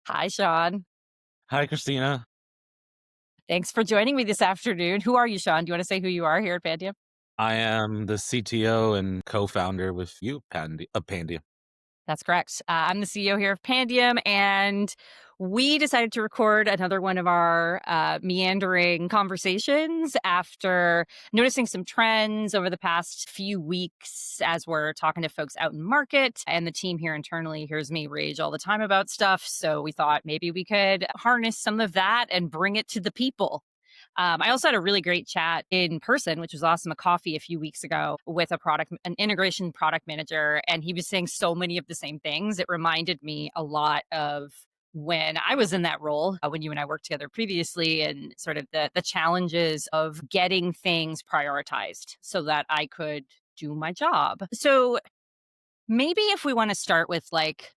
Hi, Sean. Hi, Christina. Thanks for joining me this afternoon. Who are you, Sean? Do you want to say who you are here at Pandium? I am the CTO and co-founder with you, Pandium. That's correct. I'm the CEO here of Pandium, and we decided to record another one of our meandering conversations after noticing some trends over the past few weeks as we're talking to folks out in market. And the team here internally hears me rage all the time about stuff. So we thought maybe we could harness some of that and bring it to the people. I also had a really great chat in person, which was awesome, a coffee a few weeks ago with an integration product manager. And he was saying so many of the same things. It reminded me a lot of when I was in that role, when you and I worked together previously, and sort of the challenges of getting things prioritized so that I could do my job. So maybe if we want to start with like,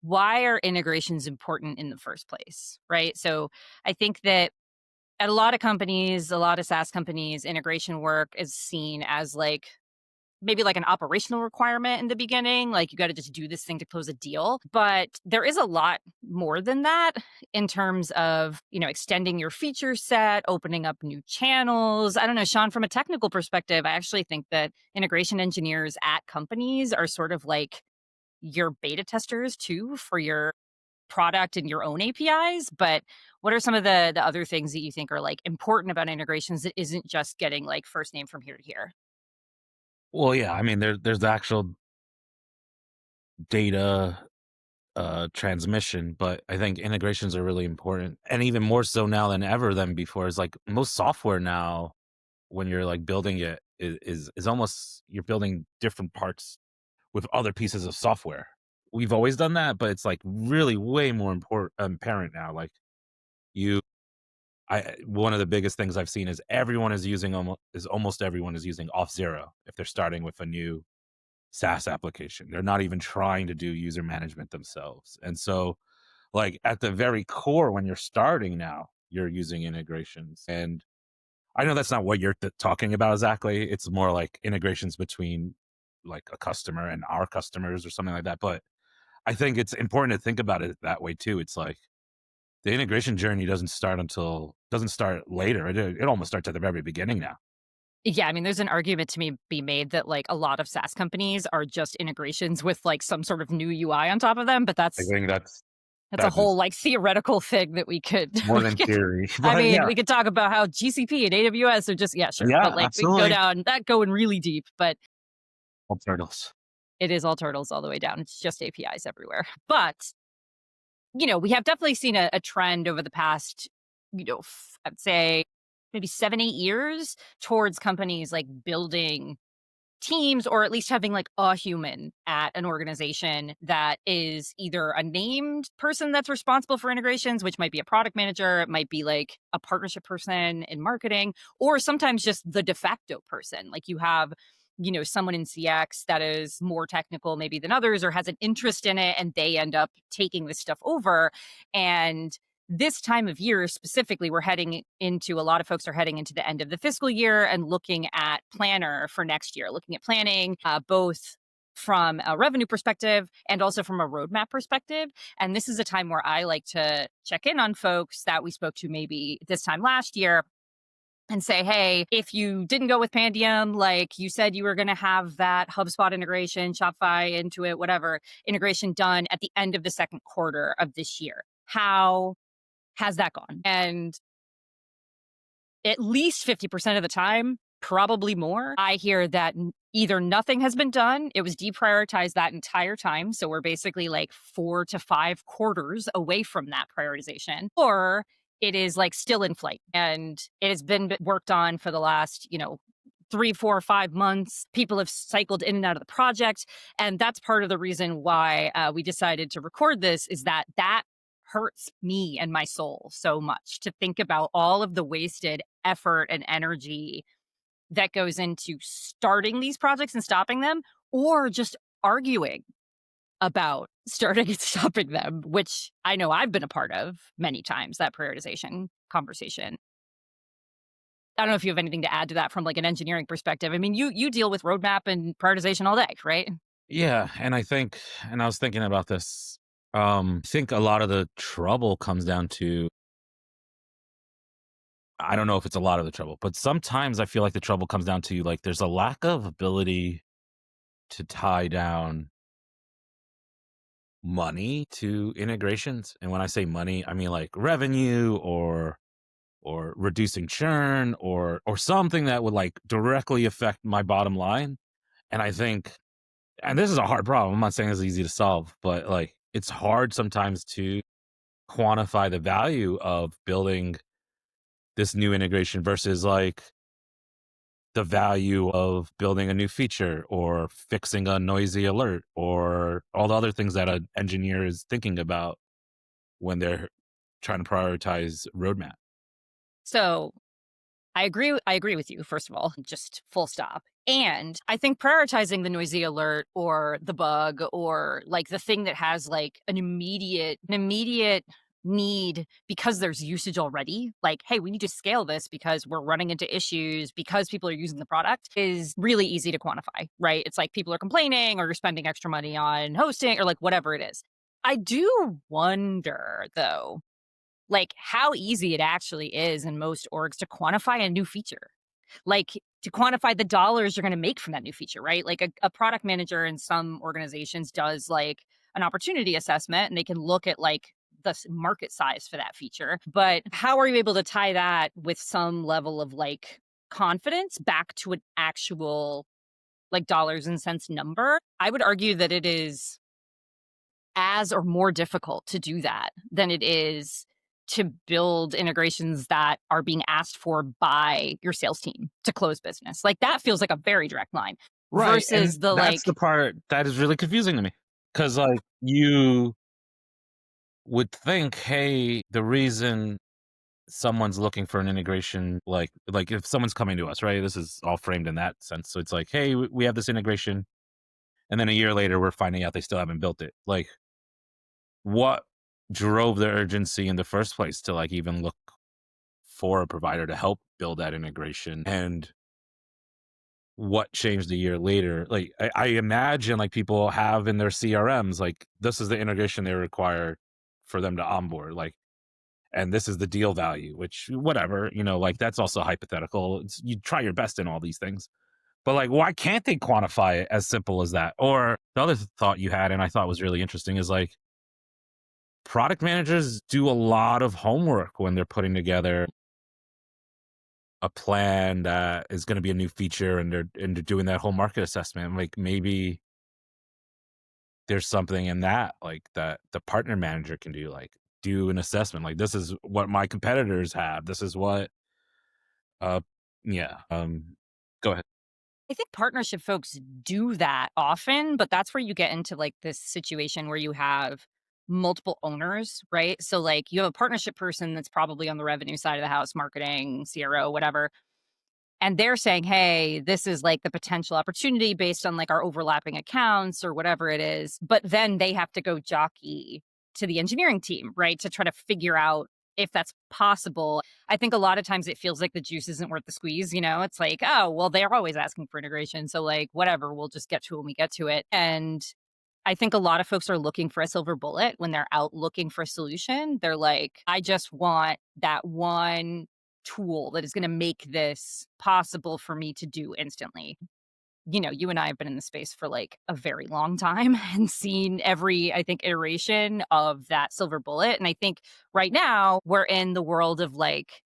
why are integrations important in the first place, right? So I think that at a lot of companies, a lot of SaaS companies, integration work is seen as like maybe like an operational requirement in the beginning. Like you got to just do this thing to close a deal. But there is a lot more than that in terms of, extending your feature set, opening up new channels. I don't know, Sean, from a technical perspective, I actually think that integration engineers at companies are sort of like your beta testers too for your product and your own APIs, but what are some of the other things that you think are, like, important about integrations that isn't just getting, like, first name from here to here? Well, yeah, I mean, there's the actual data transmission, but I think integrations are really important, and even more so now than ever than before. Is like most software now, when you're like building it, is almost you're building different parts with other pieces of software. We've always done that, but it's like really way more important apparent now. Like you one of the biggest things I've seen is almost everyone is using Auth0 if they're starting with a new SaaS application. They're not even trying to do user management themselves. And so, like, at the very core, when you're starting now, you're using integrations. And I know that's not what you're talking about exactly. It's more like integrations between like a customer and our customers or something like that. But I think it's important to think about it that way too. It's like the integration journey doesn't start later. It almost starts at the very beginning now. Yeah, I mean, there's an argument to be made that, like, a lot of SaaS companies are just integrations with, like, some sort of new UI on top of them, but I that's think that's a that whole, is like, theoretical thing that we could more we than could theory. I But mean, yeah. we could talk about how GCP and AWS are just yeah, sure, but, Yeah, like, we can go absolutely. down that going really deep, but All turtles. it is all turtles all the way down. It's just APIs everywhere. But we have definitely seen a trend over the past, I'd say maybe 7, 8 years towards companies like building teams or at least having like a human at an organization that is either a named person that's responsible for integrations, which might be a product manager, it might be like a partnership person in marketing, or sometimes just the de facto person. Like you have someone in CX that is more technical maybe than others or has an interest in it and they end up taking this stuff over. And this time of year specifically, we're heading into a lot of folks are heading into the end of the fiscal year and looking at planner for next year, looking at planning both from a revenue perspective and also from a roadmap perspective. And this is a time where I like to check in on folks that we spoke to maybe this time last year and say, hey, if you didn't go with Pandium, like you said you were going to have that HubSpot integration, Shopify, Intuit, whatever integration done at the end of the second quarter of this year. How has that gone? And at least 50% of the time, probably more, I hear that either nothing has been done, it was deprioritized that entire time. So we're basically like 4 to 5 quarters away from that prioritization, or it is like still in flight and it has been worked on for the last, 3, 4, 5 months. People have cycled in and out of the project. And that's part of the reason why we decided to record this is that hurts me and my soul so much to think about all of the wasted effort and energy that goes into starting these projects and stopping them, or just arguing about starting and stopping them, which I know I've been a part of many times, that prioritization conversation. I don't know if you have anything to add to that from like an engineering perspective. I mean, you deal with roadmap and prioritization all day, right? Yeah, and I was thinking about this. I think a lot of the trouble comes down to, I don't know if it's a lot of the trouble, but sometimes I feel like the trouble comes down to like there's a lack of ability to tie down money to integrations. And when I say money, I mean like revenue or reducing churn or something that would like directly affect my bottom line. And I think, and this is a hard problem. I'm not saying it's easy to solve, but like it's hard sometimes to quantify the value of building this new integration versus like the value of building a new feature or fixing a noisy alert or all the other things that an engineer is thinking about when they're trying to prioritize roadmap. So I agree with you, first of all, just full stop. And I think prioritizing the noisy alert or the bug or like the thing that has like an immediate need because there's usage already, like, hey, we need to scale this because we're running into issues because people are using the product is really easy to quantify, right? It's like people are complaining or you're spending extra money on hosting or like whatever it is. I do wonder though, like how easy it actually is in most orgs to quantify a new feature. Like to quantify the dollars you're going to make from that new feature, right? Like a product manager in some organizations does like an opportunity assessment and they can look at like the market size for that feature. But how are you able to tie that with some level of like confidence back to an actual like dollars and cents number? I would argue that it is as or more difficult to do that than it is to build integrations that are being asked for by your sales team to close business. Like that feels like a very direct line Right. And versus the that's the like, part that is really confusing to me. Cause like you would think, hey, the reason someone's looking for an integration, like if someone's coming to us, right? This is all framed in that sense. So it's like, hey, we have this integration, and then a year later, we're finding out they still haven't built it. Like, what drove the urgency in the first place to like even look for a provider to help build that integration? And what changed a year later? Like, I imagine like people have in their CRMs, like this is the integration they require for them to onboard. Like, and this is the deal value, which whatever, like that's also hypothetical. You try your best in all these things, but like, why can't they quantify it as simple as that? Or the other thought you had, and I thought was really interesting, is like product managers do a lot of homework when they're putting together a plan that is going to be a new feature, and they're doing that whole market assessment. Like maybe there's something in that, like that the partner manager can do, like do an assessment. Like this is what my competitors have. This is what Uh, yeah, go ahead. I think partnership folks do that often, but that's where you get into like this situation where you have multiple owners, right? So like you have a partnership person that's probably on the revenue side of the house, marketing, CRO, whatever. And they're saying, "Hey, this is like the potential opportunity based on like our overlapping accounts or whatever it is." But then they have to go jockey to the engineering team, right? To try to figure out if that's possible. I think a lot of times it feels like the juice isn't worth the squeeze, you know? It's like, "Oh, well, they're always asking for integration, so like whatever, we'll just get to it when we get to it." And I think a lot of folks are looking for a silver bullet when they're out looking for a solution. They're like, I just want that one tool that is going to make this possible for me to do instantly. You know, you and I have been in the space for like a very long time and seen every, I think, iteration of that silver bullet. And I think right now we're in the world of like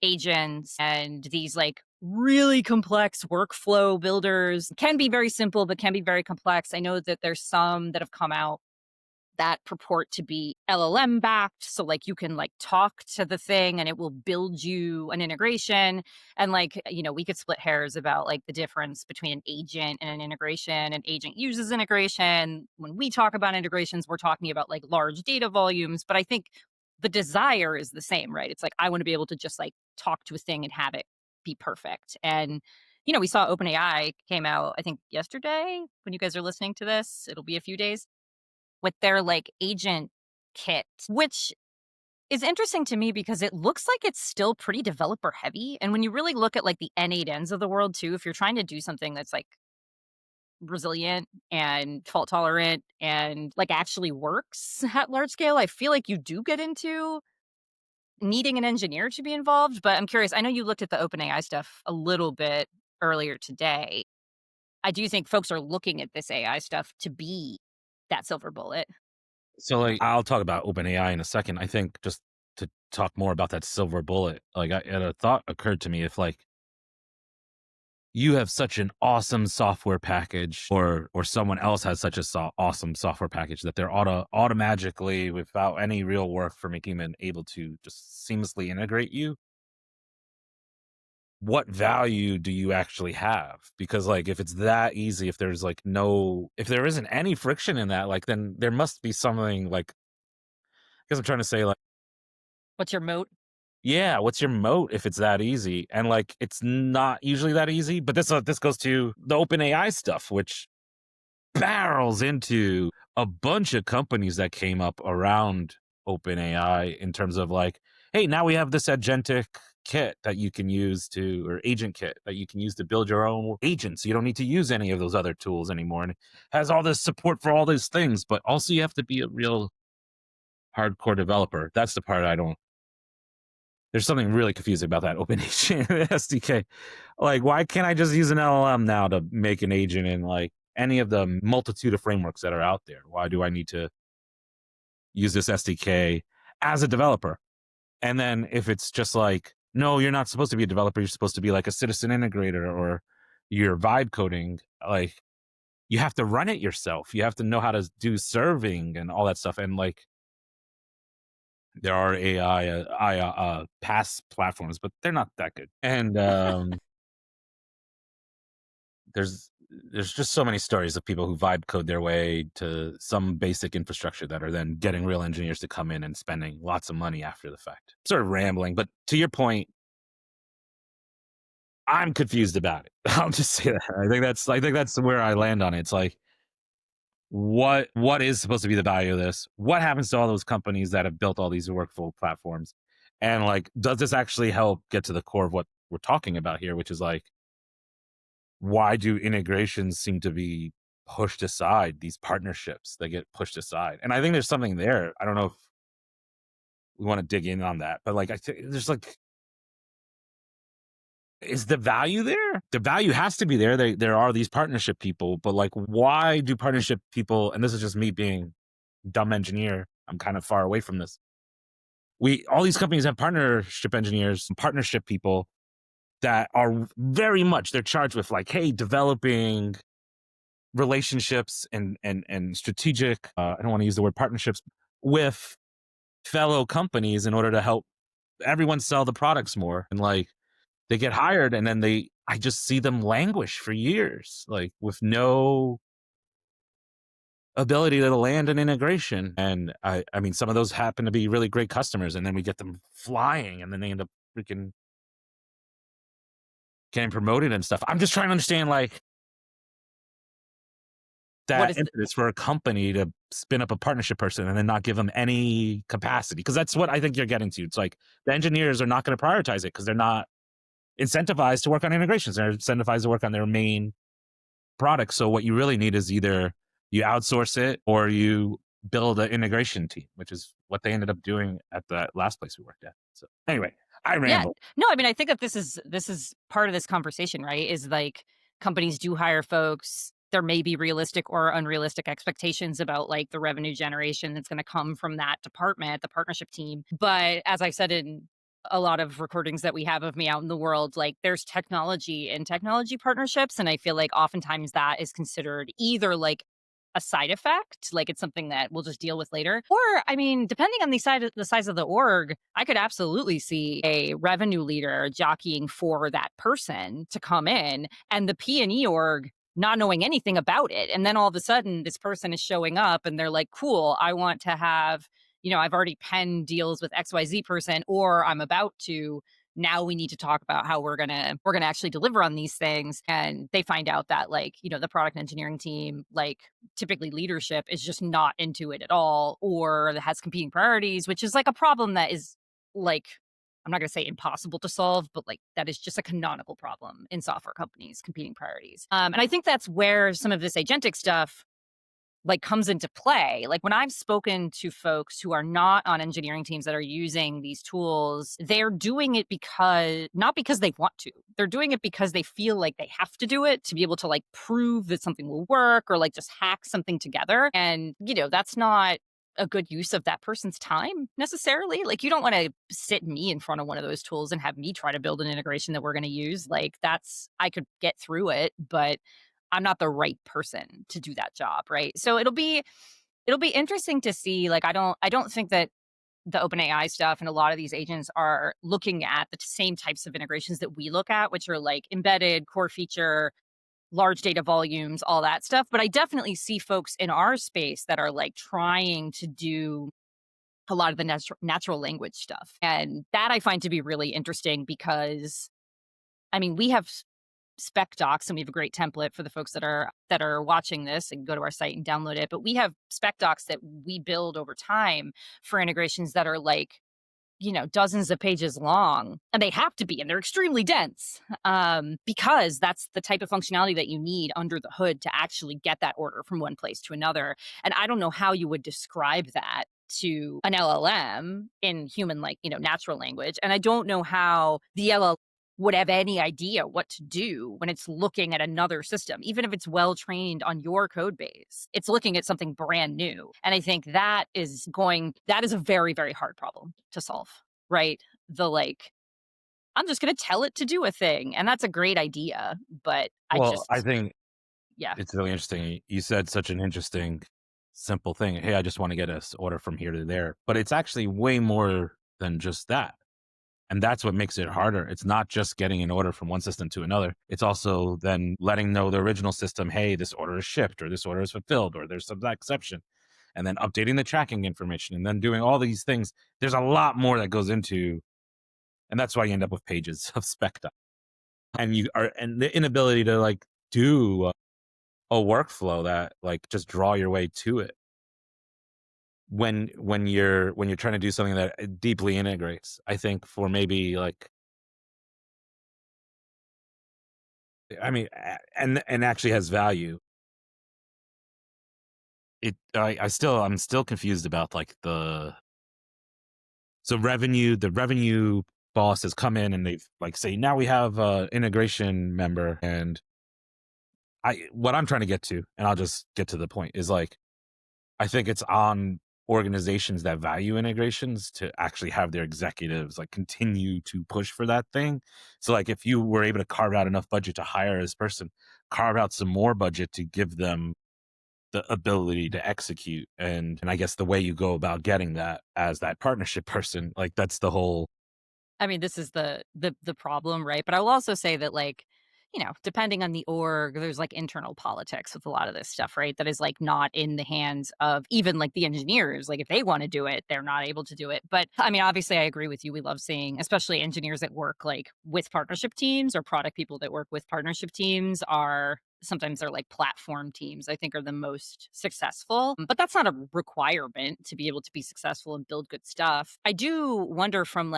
agents and these like really complex workflow builders can be very simple, but can be very complex. I know that there's some that have come out that purport to be LLM backed. So like you can like talk to the thing and it will build you an integration. And like, you know, we could split hairs about like the difference between an agent and an integration. An agent uses integration. When we talk about integrations, we're talking about like large data volumes. But I think the desire is the same, right? It's like I want to be able to just like talk to a thing and have it be perfect. And you know, we saw OpenAI came out, I think yesterday when you guys are listening to this, it'll be a few days with their like agent kit, which is interesting to me because it looks like it's still pretty developer heavy. And when you really look at like the N8Ns of the world too, if you're trying to do something that's like resilient and fault tolerant and like actually works at large scale, I feel like you do get into needing an engineer to be involved. But I'm curious, I know you looked at the OpenAI stuff a little bit earlier today. I do think folks are looking at this AI stuff to be that silver bullet. So, like, I'll talk about OpenAI in a second. I think just to talk more about that silver bullet, like, and a thought occurred to me if, like, you have such an awesome software package or someone else has such a awesome software package that they're automatically, without any real work from a human, able to just seamlessly integrate you, what value do you actually have? Because, like, if it's that easy, if there's, like, no if there isn't any friction in that, like, then there must be something, like, I guess I'm trying to say, like, What's your moat? yeah, what's your moat if it's that easy? And, like, it's not usually that easy, but this goes to the OpenAI stuff, which barrels into a bunch of companies that came up around OpenAI in terms of, like, hey, now we have this agentic kit that you can use to, or agent kit that you can use to build your own agents. You don't need to use any of those other tools anymore. And it has all this support for all these things, but also you have to be a real hardcore developer. That's the part I don't. There's something really confusing about that OpenAI SDK. Like, why can't I just use an LLM now to make an agent in, like, any of the multitude of frameworks that are out there? Why do I need to use this SDK as a developer? And then if it's just like, no, you're not supposed to be a developer, you're supposed to be like a citizen integrator or you're vibe coding, like, you have to run it yourself. You have to know how to do serving and all that stuff. And, like, there are AI, PaaS platforms, but they're not that good. And there's there's just so many stories of people who vibe code their way to some basic infrastructure that are then getting real engineers to come in and spending lots of money after the fact. Sort of rambling, but to your point, I'm confused about it. I'll just say that. I think that's where I land on it. It's like, what is supposed to be the value of this? What happens to all those companies that have built all these workflow platforms? And, like, does this actually help get to the core of what we're talking about here, which is, like, why do integrations seem to be pushed aside? These partnerships, they get pushed aside. And I think there's something there. I don't know if we want to dig in on that, but, like, I think there's, like, is the value there? The value has to be there. There are these partnership people, but, like, why do partnership people, and this is just me being dumb engineer, I'm kind of far away from this. All these companies have partnership engineers, partnership people that are very much, they're charged with, like, hey, developing relationships and strategic, I don't want to use the word partnerships, with fellow companies in order to help everyone sell the products more. And, like, they get hired and then I just see them languish for years, like, with no ability to land an integration. And I mean, some of those happen to be really great customers, and then we get them flying and then they end up freaking getting promoted and stuff. I'm just trying to understand, like, What that is impetus for a company to spin up a partnership person and then not give them any capacity, because that's what I think you're getting to. It's like the engineers are not going to prioritize it because they're not incentivized to work on integrations. They're incentivized to work on their main product. So what you really need is either you outsource it or you build an integration team, which is what they ended up doing at the last place we worked at. So anyway, I Yeah. ramble. No, I mean, I think that this is part of this conversation, right? Is like companies do hire folks. There may be realistic or unrealistic expectations about like the revenue generation that's going to come from that department, the partnership team. But as I've said in a lot of recordings that we have of me out in the world, like there's technology and technology partnerships. And I feel like oftentimes that is considered either like a side effect, like it's something that we'll just deal with later. Or, I mean, depending on the size of the org, I could absolutely see a revenue leader jockeying for that person to come in and the P&E org not knowing anything about it. And then all of a sudden this person is showing up and they're like, cool, I want to have, I've already penned deals with XYZ person, or I'm about to. Now we need to talk about how we're gonna actually deliver on these things. And they find out that like, the product engineering team, like typically leadership is just not into it at all, or that has competing priorities, which is like a problem that is like I'm not going to say impossible to solve, but like that is just a canonical problem in software companies, competing priorities. And I think that's where some of this agentic stuff like comes into play. Like when I've spoken to folks who are not on engineering teams that are using these tools, they're doing it because not because they want to. They're doing it because they feel like they have to do it to be able to like prove that something will work or like just hack something together. And, that's not a good use of that person's time necessarily. Like you don't want to sit me in front of one of those tools and have me try to build an integration that we're going to use. Like I could get through it, but I'm not the right person to do that job, right? So it'll be interesting to see. Like I don't think that the OpenAI stuff and a lot of these agents are looking at the same types of integrations that we look at, which are like embedded, core feature, large data volumes, all that stuff. But I definitely see folks in our space that are like trying to do a lot of the natural language stuff. And that I find to be really interesting because I mean, we have spec docs and we have a great template for the folks that are watching this and go to our site and download it. But we have spec docs that we build over time for integrations that are like, dozens of pages long, and they have to be, and they're extremely dense because that's the type of functionality that you need under the hood to actually get that order from one place to another. And I don't know how you would describe that to an LLM in human, like, natural language. And I don't know how the LLM would have any idea what to do when it's looking at another system, even if it's well trained on your code base. It's looking at something brand new. And I think that is a very, very hard problem to solve, right? The like, I'm just going to tell it to do a thing. And that's a great idea. But Well, I think yeah. it's really interesting. You said such an interesting, simple thing. Hey, I just want to get an order from here to there. But it's actually way more than just that. And that's what makes it harder. It's not just getting an order from one system to another. It's also then letting know the original system, hey, this order is shipped or this order is fulfilled or there's some exception. And then updating the tracking information and then doing all these things. There's a lot more that goes into, and that's why you end up with pages of spec doc. And the inability to like do a workflow that like just draw your way to it when you're trying to do something that deeply integrates. I think for maybe like, I mean, and actually has value. I'm still confused about like the revenue boss has come in and they've like say, now we have a integration member. And what I'm trying to get to, and I'll just get to the point, is like, I think it's on organizations that value integrations to actually have their executives like continue to push for that thing. So like if you were able to carve out enough budget to hire this person, carve out some more budget to give them the ability to execute. And I guess the way you go about getting that as that partnership person, like that's the whole. I mean, this is the problem, right? But I will also say that, like, depending on the org, there's like internal politics with a lot of this stuff, right? That is like not in the hands of even like the engineers. Like if they want to do it, they're not able to do it. But I mean, obviously I agree with you. We love seeing, especially engineers that work like with partnership teams or product people that work with partnership teams are sometimes they're like platform teams, I think are the most successful. But that's not a requirement to be able to be successful and build good stuff. I do wonder from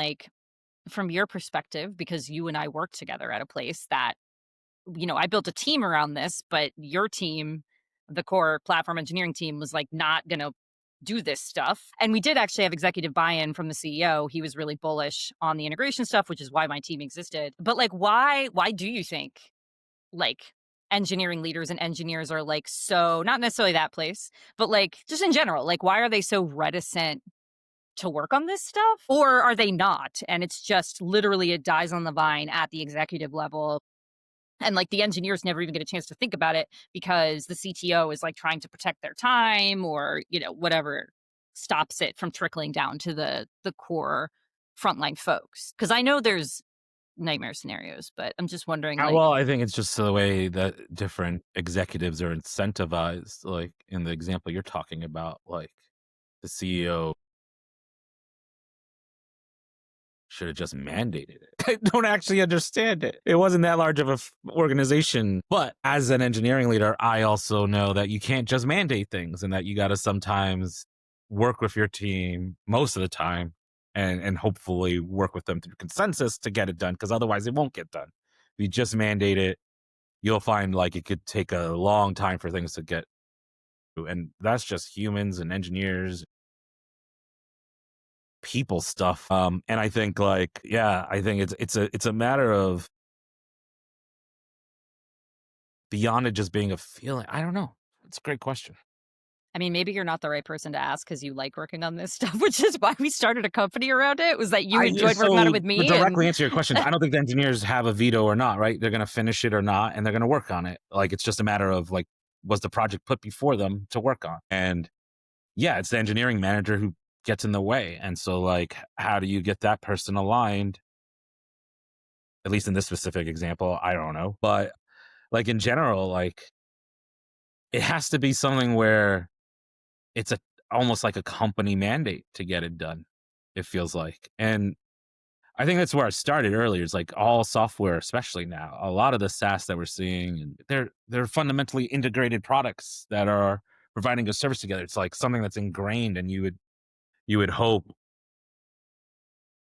your perspective, because you and I worked together at a place that, I built a team around this, but your team, the core platform engineering team, was like not going to do this stuff. And we did actually have executive buy-in from the CEO. He was really bullish on the integration stuff, which is why my team existed. But like, why do you think like engineering leaders and engineers are like, so not necessarily that place, but like just in general, like why are they so reticent to work on this stuff? Or are they not? And it's just literally it dies on the vine at the executive level. And like the engineers never even get a chance to think about it because the CTO is like trying to protect their time or, whatever stops it from trickling down to the core frontline folks. Cause I know there's nightmare scenarios, but I'm just wondering like, Well, I think it's just the way that different executives are incentivized. Like in the example you're talking about, like the CEO should have just mandated it. I don't actually understand it. It wasn't that large of a organization. But as an engineering leader, I also know that you can't just mandate things and that you got to sometimes work with your team most of the time and hopefully work with them through consensus to get it done, because otherwise it won't get done. If you just mandate it, you'll find like it could take a long time for things to get through, and that's just humans and engineers, people stuff. And I think like, yeah, I think it's a matter of beyond it just being a feeling. I don't know. It's a great question. I mean, maybe you're not the right person to ask because you like working on this stuff, which is why we started a company around it, was that you I enjoyed working on it so with to me, and directly answer your question, I don't think the engineers have a veto or not, right? They're gonna finish it or not, and they're gonna work on it. Like, it's just a matter of, like, was the project put before them to work on? And, yeah, it's the engineering manager who gets in the way, and so, like, how do you get that person aligned? At least in this specific example, I don't know. But, like, in general, like, it has to be something where it's a almost like a company mandate to get it done, it feels like. And I think that's where I started earlier. It's like all software, especially now, a lot of the SaaS that we're seeing, and they're fundamentally integrated products that are providing a service together. It's like something that's ingrained, and you would hope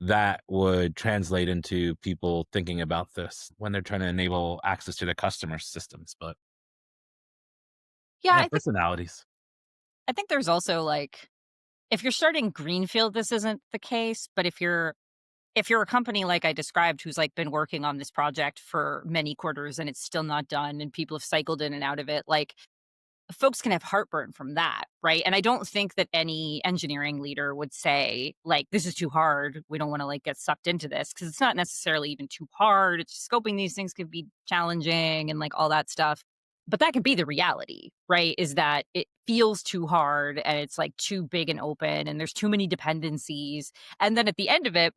that would translate into people thinking about this when they're trying to enable access to their customer systems. But yeah, yeah, personalities. I think there's also like, if you're starting greenfield, this isn't the case, but if you're a company like I described who's like been working on this project for many quarters and it's still not done and people have cycled in and out of it, like folks can have heartburn from that, right? And I don't think that any engineering leader would say, like, this is too hard. We don't want to like get sucked into this, because it's not necessarily even too hard. It's just scoping these things could be challenging and like all that stuff. But that could be the reality, right? Is that it feels too hard and it's like too big and open and there's too many dependencies. And then at the end of it,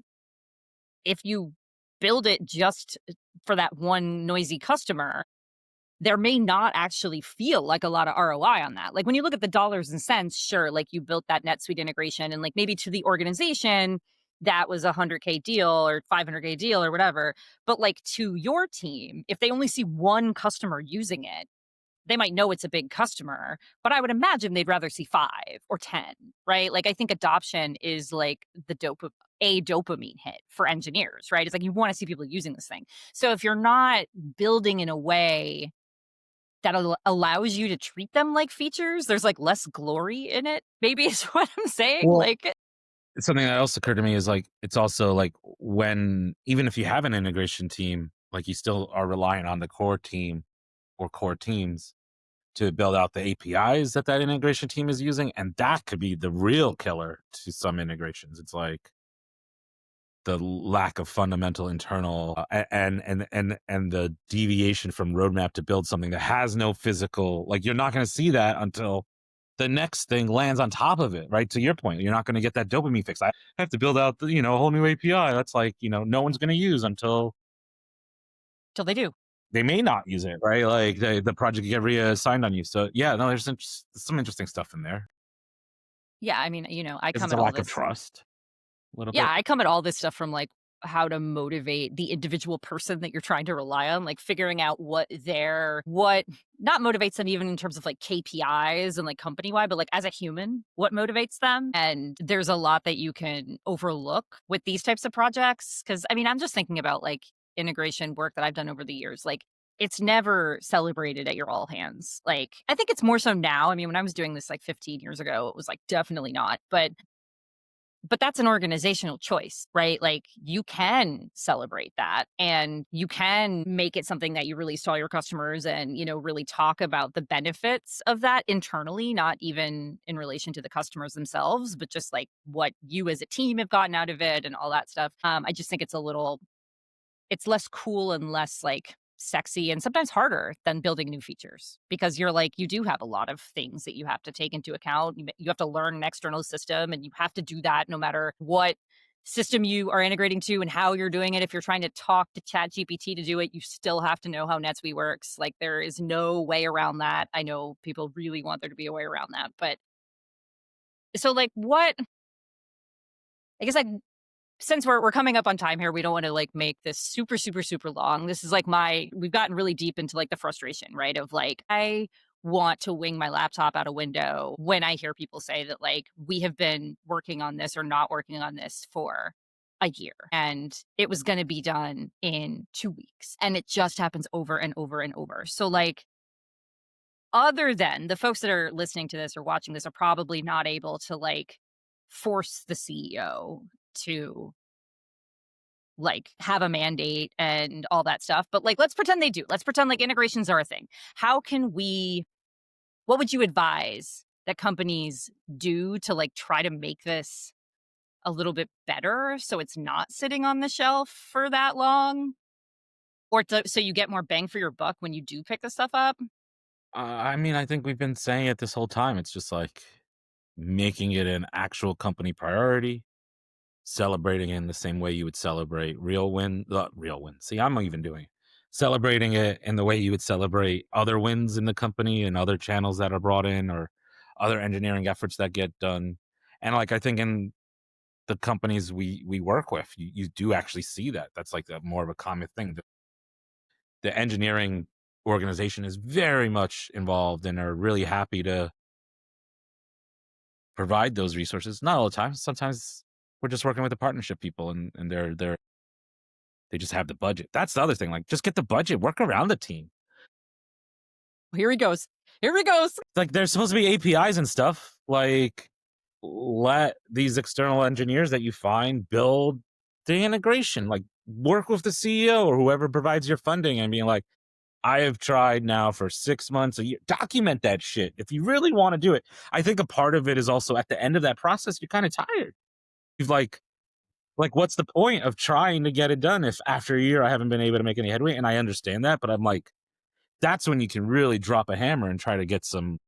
if you build it just for that one noisy customer, there may not actually feel like a lot of ROI on that. Like when you look at the dollars and cents, sure, like you built that NetSuite integration and like maybe to the organization that was a 100K deal or 500K deal or whatever. But like to your team, if they only see one customer using it, they might know it's a big customer, but I would imagine they'd rather see 5 or 10, right? Like I think adoption is like a dopamine hit for engineers, right? It's like you want to see people using this thing. So if you're not building in a way that allows you to treat them like features, there's, like, less glory in it, maybe is what I'm saying, Well, like something that else occurred to me is like it's also like when even if you have an integration team, like you still are relying on the core team or core teams to build out the APIs that that integration team is using, and that could be the real killer to some integrations. It's like the lack of fundamental internal and the deviation from roadmap to build something that has no physical, like you're not going to see that until the next thing lands on top of it, right? To your point, you're not going to get that dopamine fix. I have to build out a whole new API that's like no one's going to use until till they do. they may not use it, right? Like the project get reassigned on you. So yeah, no, there's some interesting stuff in there. Yeah, I mean, I Is come it's a at all lack of this trust a little yeah, bit. I come at all this stuff from, like, how to motivate the individual person that you're trying to rely on, like, figuring out what not motivates them even in terms of, like, KPIs and, like, company-wide, but, like, as a human, what motivates them? And there's a lot that you can overlook with these types of projects. Because I mean, I'm just thinking about, like, integration work that I've done over the years, like, it's never celebrated at your all hands. Like, I think it's more so now. I mean, when I was doing this, like, 15 years ago, it was, like, definitely not, but that's an organizational choice, right? Like you can celebrate that and you can make it something that you release to all your customers and, really talk about the benefits of that internally, not even in relation to the customers themselves, but just like what you as a team have gotten out of it and all that stuff. I just think it's less cool and less like sexy and sometimes harder than building new features because you're like you do have a lot of things that you have to take into account. You have to learn an external system and you have to do that no matter what system you are integrating to and how you're doing it. If you're trying to talk to chat gpt to do it, you still have to know how NetSuite works. Like there is no way around that. I know people really want there to be a way around that, but so like what I guess like since we're coming up on time here, we don't want to like make this super, super, super long. This is like we've gotten really deep into like the frustration, right? Of like, I want to wing my laptop out a window when I hear people say that, like, we have been working on this or not working on this for a year and it was going to be done in 2 weeks. And it just happens over and over and over. So, like, other than the folks that are listening to this or watching this are probably not able to, like, force the CEO to, like, have a mandate and all that stuff. But, like, let's pretend they do. Let's pretend like integrations are a thing. How can we what would you advise that companies do to, like, try to make this a little bit better so it's not sitting on the shelf for that long? Or so you get more bang for your buck when you do pick this stuff up? I mean, I think we've been saying it this whole time. It's just like making it an actual company priority, celebrating it in the same way you would celebrate real win. See, I'm even doing it. Celebrating it in the way you would celebrate other wins in the company and other channels that are brought in or other engineering efforts that get done. And like I think in the companies we work with, you do actually see that. That's like the more of a common thing. The engineering organization is very much involved and are really happy to provide those resources. Not all the time. Sometimes we're just working with the partnership people and they just have the budget. That's the other thing. Like just get the budget, work around the team. Here he goes. Here he goes. Like there's supposed to be APIs and stuff. Like let these external engineers that you find build the integration. Like work with the CEO or whoever provides your funding and being like, I have tried now for 6 months, a year. Document that shit if you really want to do it. I think a part of it is also at the end of that process, you're kind of tired. You've what's the point of trying to get it done if after a year I haven't been able to make any headway? And I understand that, but I'm like, that's when you can really drop a hammer and try to get some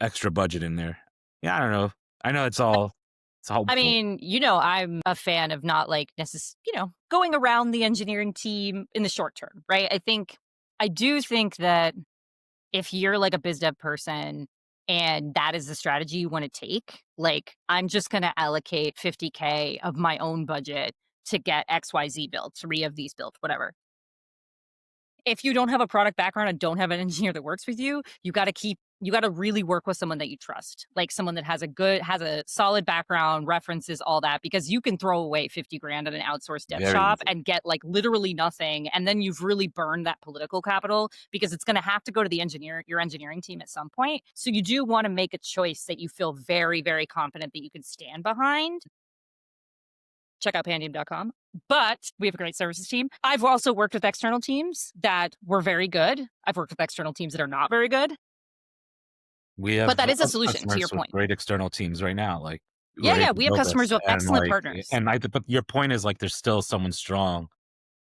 extra budget in there. Yeah, I don't know. I know it's I helpful. mean, I'm a fan of not, like, going around the engineering team in the short term, right? I do think that if you're, like, a biz dev person and that is the strategy you wanna take, like, I'm just gonna allocate 50K of my own budget to get XYZ built, 3 of these built, whatever. If you don't have a product background and don't have an engineer that works with you, you gotta really work with someone that you trust, like someone that has a solid background, references, all that, because you can throw away 50 grand at an outsourced dev Very shop easy. and get, like, literally nothing, and then you've really burned that political capital because it's gonna have to go to your engineering team at some point. So you do wanna make a choice that you feel very, very confident that you can stand behind. Check out pandium.com. But we have a great services team. I've also worked with external teams that were very good. I've worked with external teams that are not very good, We but have that is a lots of solution to your customers with point. great external teams right now, like, who Yeah, are yeah, able to we have build customers this who have and, excellent like partners. and I but your point is, like, there's still someone strong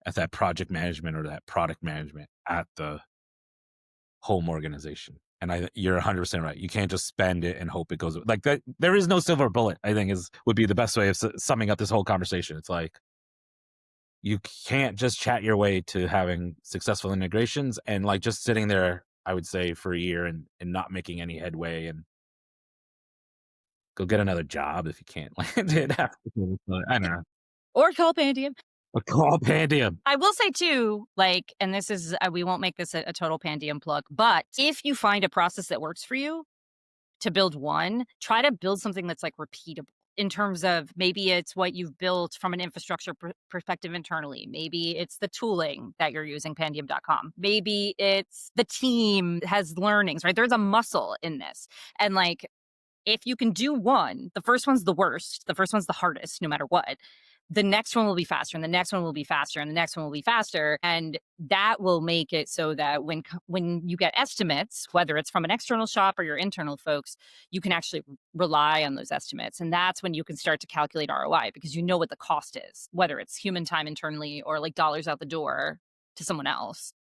at that project management or that product management at the home organization, and you're 100% right. You can't just spend it and hope it goes like, that there is no silver bullet, I think would be the best way of summing up this whole conversation. It's like, you can't just chat your way to having successful integrations and, like, just sitting there, I would say, for a year and not making any headway and go get another job if you can't land it after. I don't know. Or call Pandium. A call Pandium. I will say too, like, and this is, we won't make this a total Pandium plug, but if you find a process that works for you to build one, try to build something that's, like, repeatable in terms of maybe it's what you've built from an infrastructure perspective internally. Maybe it's the tooling that you're using, pandium.com. Maybe it's the team has learnings, right? There's a muscle in this. And, like, if you can do one, the first one's the worst, the first one's the hardest, no matter what. The next one will be faster, and the next one will be faster, and the next one will be faster. And that will make it so that when you get estimates, whether it's from an external shop or your internal folks, you can actually rely on those estimates. And that's when you can start to calculate ROI because you know what the cost is, whether it's human time internally or, like, dollars out the door to someone else.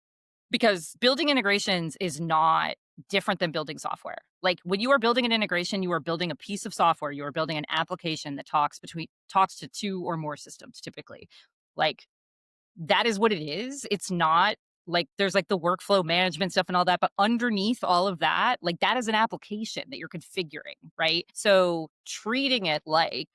Because building integrations is not different than building software. Like, when you are building an integration, you are building a piece of software, you are building an application that talks to 2 or more systems typically. Like, that is what it is. It's not like there's, like, the workflow management stuff and all that, but underneath all of that, like, that is an application that you're configuring, right? So treating it like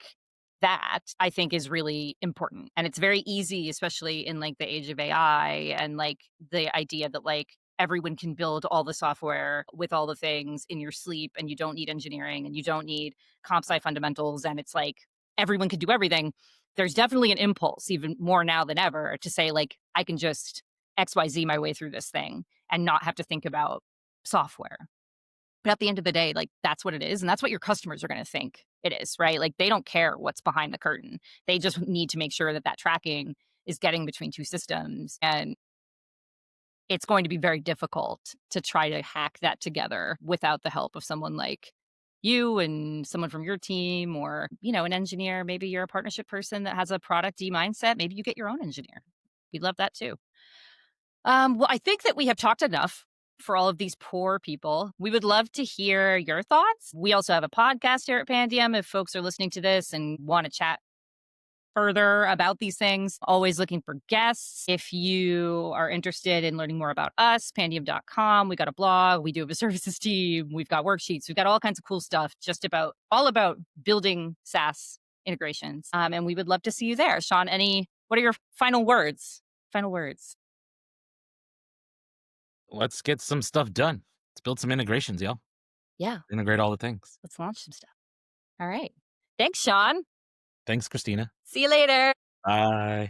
that, I think, is really important. And it's very easy, especially in, like, the age of AI and, like, the idea that, like, everyone can build all the software with all the things in your sleep, and you don't need engineering and you don't need comp sci fundamentals, and it's like everyone can do everything. There's definitely an impulse, even more now than ever, to say, like, I can just XYZ my way through this thing and not have to think about software. But at the end of the day, like, that's what it is, and that's what your customers are gonna think it is, right? Like, they don't care what's behind the curtain. They just need to make sure that that tracking is getting between 2 systems, and it's going to be very difficult to try to hack that together without the help of someone like you and someone from your team or, an engineer. Maybe you're a partnership person that has a product D mindset. Maybe you get your own engineer. We'd love that too. Well, I think that we have talked enough for all of these poor people. We would love to hear your thoughts. We also have a podcast here at Pandium. If folks are listening to this and want to chat further about these things, always looking for guests. If you are interested in learning more about us, pandium.com. We got a blog, we do have a services team, we've got worksheets, we've got all kinds of cool stuff just about all about building SaaS integrations. And we would love to see you there. Shon, what are your final words? Final words. Let's get some stuff done. Let's build some integrations, y'all. Yeah, Integrate all the things. let's launch some stuff. All right. Thanks, Shon. Thanks, Christina. See you later. Bye.